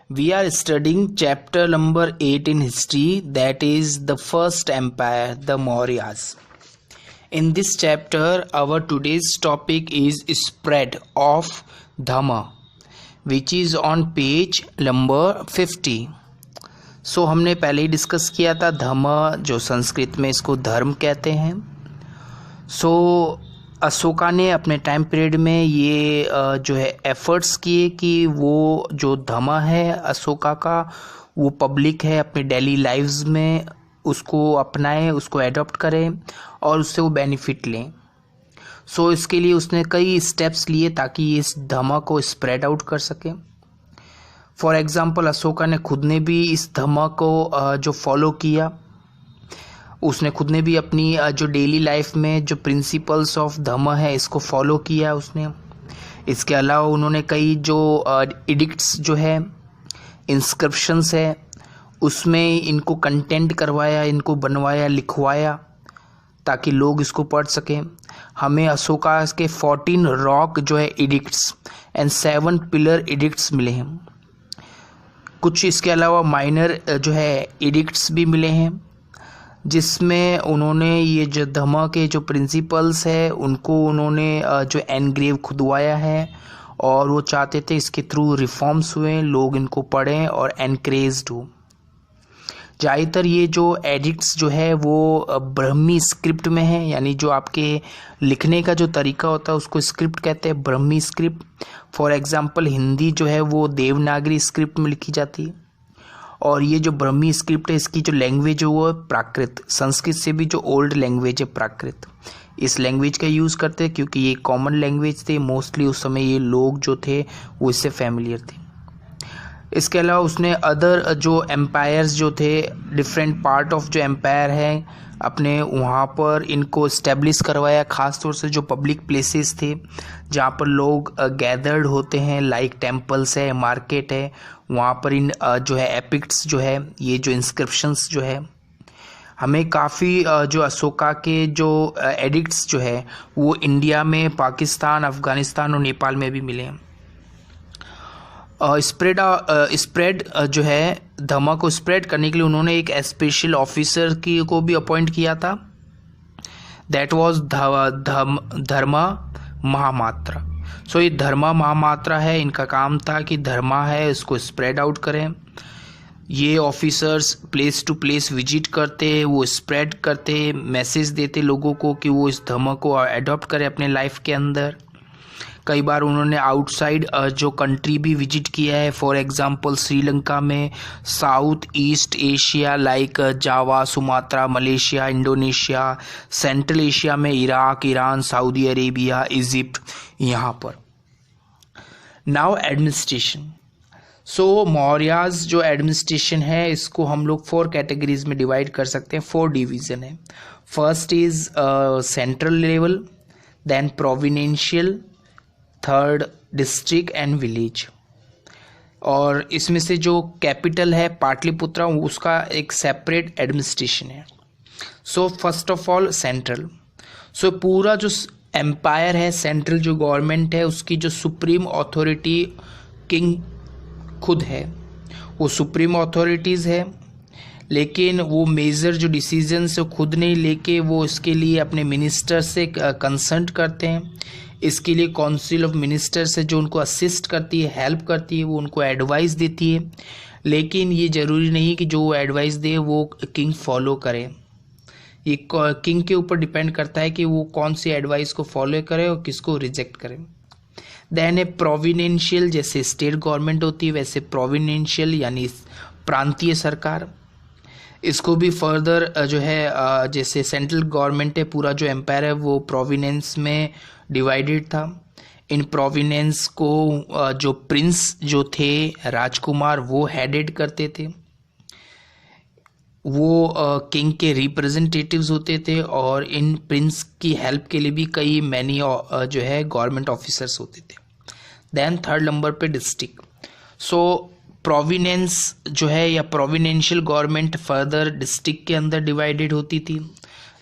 We are studying chapter number 8 in history, that is the first empire, the Mauryas. In this chapter, our today's topic is spread of Dhamma, which is on page number 50. So हमने पहले ही discuss किया था धम्म, जो संस्कृत में इसको धर्म कहते हैं. सो अशोका ने अपने टाइम पीरियड में ये जो है एफर्ट्स किए कि वो जो धम्म है अशोका का, वो पब्लिक है अपने डेली लाइव्स में उसको अपनाएं, उसको एडॉप्ट करें और उससे वो बेनिफिट लें. सो इसके लिए उसने कई स्टेप्स लिए ताकि ये इस धम्म को स्प्रेड आउट कर सके. फॉर एग्ज़ाम्पल अशोका ने खुद ने भी इस धम्म को जो फॉलो किया, उसने खुद ने भी अपनी जो डेली लाइफ में जो प्रिंसिपल्स ऑफ धम्म है इसको फॉलो किया उसने. इसके अलावा उन्होंने कई जो एडिक्ट्स जो है, इंस्क्रिप्शंस है, उसमें इनको कंटेंट करवाया, इनको बनवाया, लिखवाया ताकि लोग इसको पढ़ सकें. हमें अशोका के 14 रॉक जो है एडिक्ट्स एंड 7 पिलर एडिक्ट्स मिले हैं. कुछ इसके अलावा माइनर जो है एडिक्ट्स भी मिले हैं जिसमें उन्होंने ये जो धम्म के जो प्रिंसिपल्स है उनको उन्होंने जो एनग्रेव खुदवाया है और वो चाहते थे इसके थ्रू रिफॉर्म्स हुए, लोग इनको पढ़ें और एनकरेज्ड हो. ज़्यादातर ये जो एडिक्ट्स जो है वो ब्रह्मी स्क्रिप्ट में है, यानी जो आपके लिखने का जो तरीका होता है उसको स्क्रिप्ट कहते हैं, ब्रह्मी स्क्रिप्ट. फॉर एग्जांपल हिंदी जो है वो देवनागरी स्क्रिप्ट में लिखी जाती है और ये जो ब्रह्मी स्क्रिप्ट है इसकी जो लैंग्वेज है वो है प्राकृत. संस्कृत से भी जो ओल्ड लैंग्वेज है प्राकृत, इस लैंग्वेज का यूज़ करते हैं क्योंकि ये कॉमन लैंग्वेज थे. मोस्टली उस समय ये लोग जो थे वो इससे फैमिलियर थे. इसके अलावा उसने अदर जो एम्पायर्स जो थे, डिफरेंट पार्ट ऑफ जो एम्पायर है अपने वहाँ पर इनको इस्टेब्लिश करवाया. ख़ास तौर से जो पब्लिक प्लेसेस थे जहाँ पर लोग गैदर्ड होते हैं, लाइक टेम्पल्स है, मार्केट है, वहाँ पर इन जो है एपिक्ट्स जो है, ये जो इंस्क्रिप्शंस जो है, हमें काफ़ी जो अशोका के जो एडिक्ट्स जो है वो इंडिया में, पाकिस्तान, अफ़गानिस्तान और नेपाल में भी मिले हैं. स्प्रेड जो है धम्म को स्प्रेड करने के लिए उन्होंने एक स्पेशल ऑफिसर को भी अपॉइंट किया था. दैट वाज धर्म महामात्रा. सो ये धर्म महामात्रा है, इनका काम था कि धर्म है इसको स्प्रेड आउट करें. ये officers place to place visit करते, वो स्प्रेड करते, मैसेज देते लोगों को कि वो इस धम्म को अडॉप्ट करें अपने लाइफ के अंदर. कई बार उन्होंने आउटसाइड जो कंट्री भी विजिट किया है. फॉर एग्जांपल श्रीलंका में, south east Asia like Java, Sumatra, Malaysia, Indonesia, central Asia में Iraq, Iran, Saudi Arabia, Egypt, यहाँ पर. Now administration. सो मौर्याज जो एडमिनिस्ट्रेशन है इसको हम लोग 4 कैटेगरीज में डिवाइड कर सकते हैं. 4 डिवीज़न है. First is central level, then provincial, third district and village. और इसमें से जो कैपिटल है पाटलिपुत्रा, उसका एक सेपरेट एडमिनिस्ट्रेशन है. So first of all central. So पूरा जो एम्पायर है, सेंट्रल जो गवर्नमेंट है उसकी जो सुप्रीम अथॉरिटी किंग खुद है, वो सुप्रीम अथॉरिटीज़ है, लेकिन वो मेजर जो डिसीजंस है खुद नहीं लेके वो इसके लिए अपने मिनिस्टर से कंसल्ट करते हैं. इसके लिए काउंसिल ऑफ मिनिस्टर्स है जो उनको असिस्ट करती है, हेल्प करती है, वो उनको एडवाइस देती है. लेकिन ये ज़रूरी नहीं कि जो वो एडवाइस दे वो किंग फॉलो करे. ये किंग के ऊपर डिपेंड करता है कि वो कौन सी एडवाइस को फॉलो करे और किसको रिजेक्ट करे. देन है प्रोविनेंशियल, जैसे स्टेट गवर्नमेंट होती है वैसे प्रोविनेंशियल यानी प्रांतीय सरकार. इसको भी फर्दर जो है जैसे सेंट्रल गवर्नमेंट है, पूरा जो एम्पायर है वो प्रोविनेंस में डिवाइडेड था. इन प्रोविनेंस को जो प्रिंस जो थे, राजकुमार, वो हेडेड करते थे. वो किंग के रिप्रेजेंटेटिव्स होते थे और इन प्रिंस की हेल्प के लिए भी कई मैनी जो है गवर्नमेंट ऑफिसर्स होते थे. देन थर्ड नंबर पे डिस्ट्रिक्ट. सो प्रोविनेंस जो है या प्रोविनेंशियल गवर्नमेंट फर्दर डिस्ट्रिक्ट के अंदर डिवाइडेड होती थी.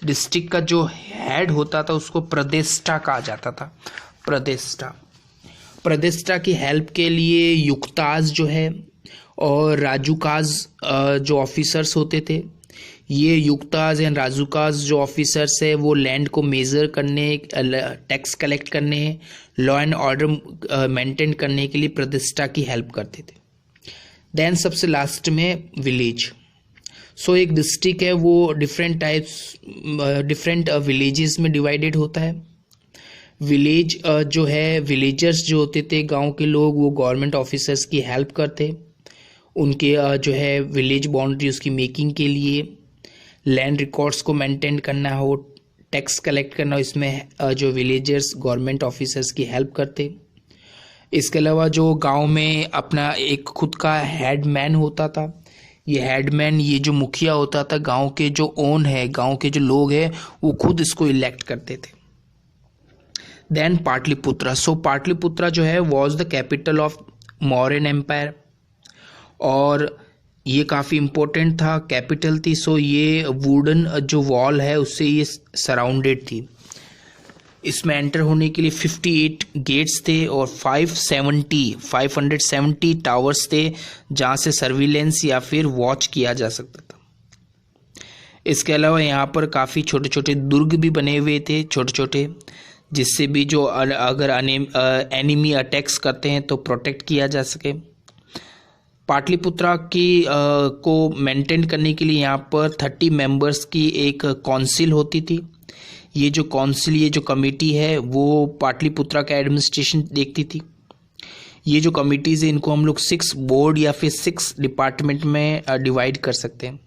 डिस्ट्रिक्ट का जो हेड होता था उसको प्रदेष्टा कहा जाता था. प्रदेष्टा की हेल्प के लिए युक्ताज जो है और राजूकाज जो ऑफिसर्स होते थे, ये युक्ताज एंड राजूकाज जो ऑफिसर्स है वो लैंड को मेज़र करने, टैक्स कलेक्ट करने, लॉ एंड ऑर्डर मेंटेन करने के लिए प्रतिष्ठा की हेल्प करते थे। देन सबसे लास्ट में विलेज। सो एक डिस्ट्रिक्ट है वो डिफरेंट विलेजेस में डिवाइडेड होता है। विलेज जो है, विलेजर्स जो होते थे गांव के लोग, वो गवर्नमेंट ऑफिसर्स की हेल्प करते उनके जो है विलेज बाउंड्री उसकी मेकिंग के लिए, लैंड रिकॉर्ड्स को मेंटेन करना हो, टैक्स कलेक्ट करना हो, इसमें जो विलेजर्स गवर्नमेंट ऑफिसर्स की हेल्प करते। इसके अलावा जो गांव में अपना एक खुद का हेडमैन होता था, ये हेडमैन, ये जो मुखिया होता था गांव के, जो ओन है गांव के जो लोग हैं वो खुद इसको इलेक्ट करते थे। देन पाटलिपुत्रा। सो पाटलिपुत्रा जो है was the capital of Mauryan empire, और ये काफ़ी इम्पोर्टेंट था, कैपिटल थी। सो ये वुडन जो वॉल है उससे ये सराउंडेड थी। इसमें एंटर होने के लिए 58 गेट्स थे और 570 टावर्स थे जहाँ से सर्विलेंस या फिर वॉच किया जा सकता था। इसके अलावा यहाँ पर काफ़ी छोटे छोटे दुर्ग भी बने हुए थे, छोटे छोटे, जिससे भी जो अगर एनिमी अटैक्स करते हैं तो प्रोटेक्ट किया जा सके। पाटलिपुत्रा की को मेंटेन करने के लिए यहाँ पर 30 मेंबर्स की एक काउंसिल होती थी। ये जो काउंसिल, ये जो कमेटी है वो पाटलिपुत्रा का एडमिनिस्ट्रेशन देखती थी। ये जो कमिटीज़ है इनको हम लोग 6 बोर्ड या फिर 6 डिपार्टमेंट में डिवाइड कर सकते हैं,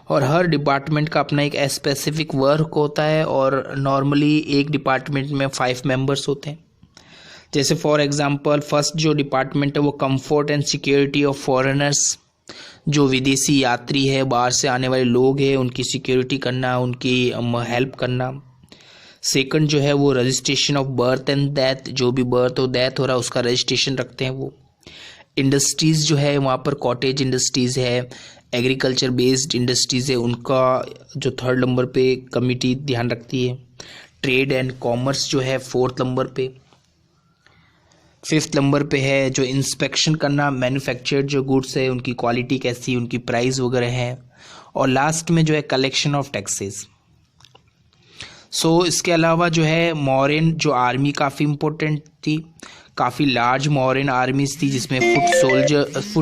और हर डिपार्टमेंट का अपना एक स्पेसिफिक वर्क होता है, और नॉर्मली एक डिपार्टमेंट में 5 मेंबर्स होते हैं। जैसे फॉर एग्जांपल फर्स्ट जो डिपार्टमेंट है वो comfort and security of foreigners, जो विदेशी यात्री है, बाहर से आने वाले लोग हैं, उनकी सिक्योरिटी करना, उनकी हेल्प करना। सेकंड जो है वो registration of birth and death, जो भी बर्थ और डेथ हो रहा है उसका रजिस्ट्रेशन रखते हैं वो। इंडस्ट्रीज़ जो है वहाँ पर कॉटेज इंडस्ट्रीज़ है, एग्रीकल्चर बेस्ड इंडस्ट्रीज़ है, उनका जो 3rd नंबर पे कमिटी ध्यान रखती है। ट्रेड एंड कॉमर्स जो है 4th नंबर पे। 5th नंबर पे है जो इंस्पेक्शन करना, मैन्युफैक्चर्ड जो गुड्स है उनकी क्वालिटी कैसी, उनकी प्राइस वगैरह है। और लास्ट में जो है कलेक्शन ऑफ टैक्सेस। सो इसके अलावा जो है मौर्यन जो आर्मी काफ़ी इम्पोर्टेंट थी, काफ़ी लार्ज मौर्यन आर्मीज थी जिसमें फुट सोल्जर्स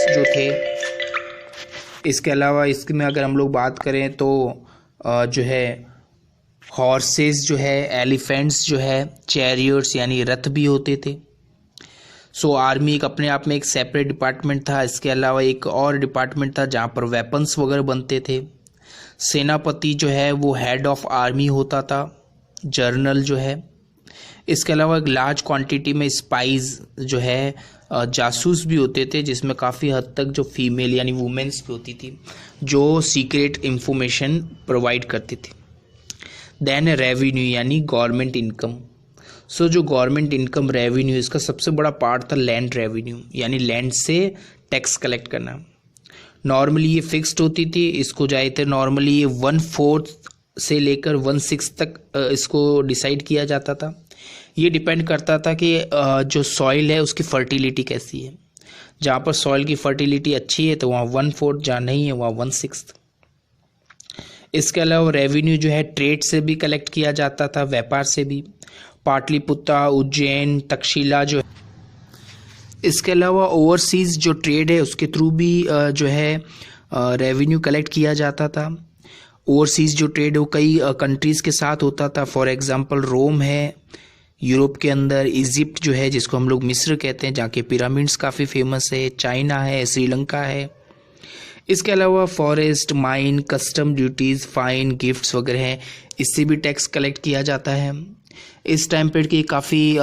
जो थे। इसके अलावा इसमें अगर हम लोग बात करें तो जो है हॉर्सेस जो है, एलिफेंट्स जो है, चैरियट्स यानी रथ भी होते थे। सो आर्मी एक अपने आप में एक सेपरेट डिपार्टमेंट था। इसके अलावा एक और डिपार्टमेंट था जहाँ पर वेपन्स वगैरह बनते थे। सेनापति जो है वो हेड ऑफ आर्मी होता था, जर्नल जो है। इसके अलावा एक लार्ज क्वांटिटी में स्पाइज जो है, जासूस भी होते थे, जिसमें काफ़ी हद तक जो फीमेल यानी वुमेन्स भी होती थी जो सीक्रेट इंफॉर्मेशन प्रोवाइड करती थी। देन रेवेन्यू यानी गवर्नमेंट इनकम। सो जो गवर्नमेंट इनकम रेवेन्यू, इसका सबसे बड़ा पार्ट था लैंड रेवेन्यू, यानी लैंड से टैक्स कलेक्ट करना। नॉर्मली ये फिक्स्ड होती थी, इसको जाए थे नॉर्मली ये 1/4 से लेकर 1/6 तक इसको डिसाइड किया जाता था। ये डिपेंड करता था कि जो सॉइल है उसकी फर्टिलिटी कैसी है। जहाँ पर सॉइल की फर्टिलिटी अच्छी है तो वहाँ 1/4, जहाँ नहीं है वहाँ 1/6। इसके अलावा रेवेन्यू जो है ट्रेड से भी कलेक्ट किया जाता था, व्यापार से भी। पाटलिपुत्रा, उज्जैन, तक्षशिला जो है। इसके अलावा ओवरसीज़ जो ट्रेड है उसके थ्रू भी जो है रेवेन्यू कलेक्ट किया जाता था। ओवरसीज़ जो ट्रेड है वो कई कंट्रीज़ के साथ होता था। फॉर एग्जांपल रोम है यूरोप के अंदर, इजिप्ट जो है जिसको हम लोग मिस्र कहते हैं जहाँ के पिरामिड्स काफ़ी फेमस है, चाइना है, श्रीलंका है। इसके अलावा forest, mine, custom duties, fine, gifts वगैरह हैं, इससे भी टैक्स कलेक्ट किया जाता है। इस टाइम पीरियड की काफ़ी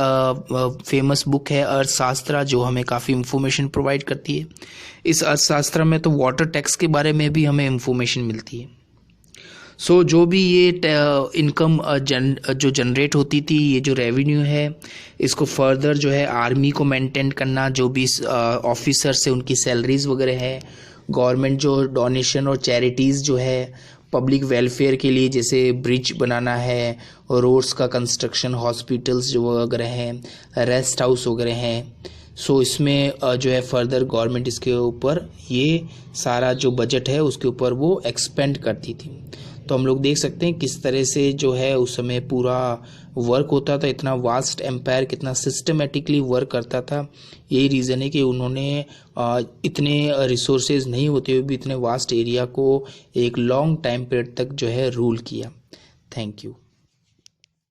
फेमस बुक है अर्थशास्त्र, जो हमें काफ़ी इंफॉर्मेशन प्रोवाइड करती है। इस अर्थशास्त्र में तो वाटर टैक्स के बारे में भी हमें इंफॉर्मेशन मिलती है। सो जो भी ये इनकम जो जनरेट होती थी, ये जो रेवेन्यू है, इसको फर्दर जो है आर्मी को मेंटेन करना, जो भी ऑफिसर्स है उनकी सैलरीज वगैरह है, गवर्नमेंट जो डोनेशन और चैरिटीज़ जो है पब्लिक वेलफेयर के लिए, जैसे ब्रिज बनाना है, रोड्स का कंस्ट्रक्शन, हॉस्पिटल्स जो वगैरह हैं, रेस्ट हाउस वगैरह हैं। सो इसमें जो है फर्दर गवर्नमेंट इसके ऊपर ये सारा जो बजट है उसके ऊपर वो एक्सपेंड करती थी। तो हम लोग देख सकते हैं किस तरह से जो है उस समय पूरा वर्क होता था, इतना वास्ट एम्पायर कितना सिस्टमेटिकली वर्क करता था। यही रीज़न है कि उन्होंने इतने रिसोर्सेज नहीं होते हुए भी इतने वास्ट एरिया को एक लॉन्ग टाइम पीरियड तक जो है रूल किया। Thank you.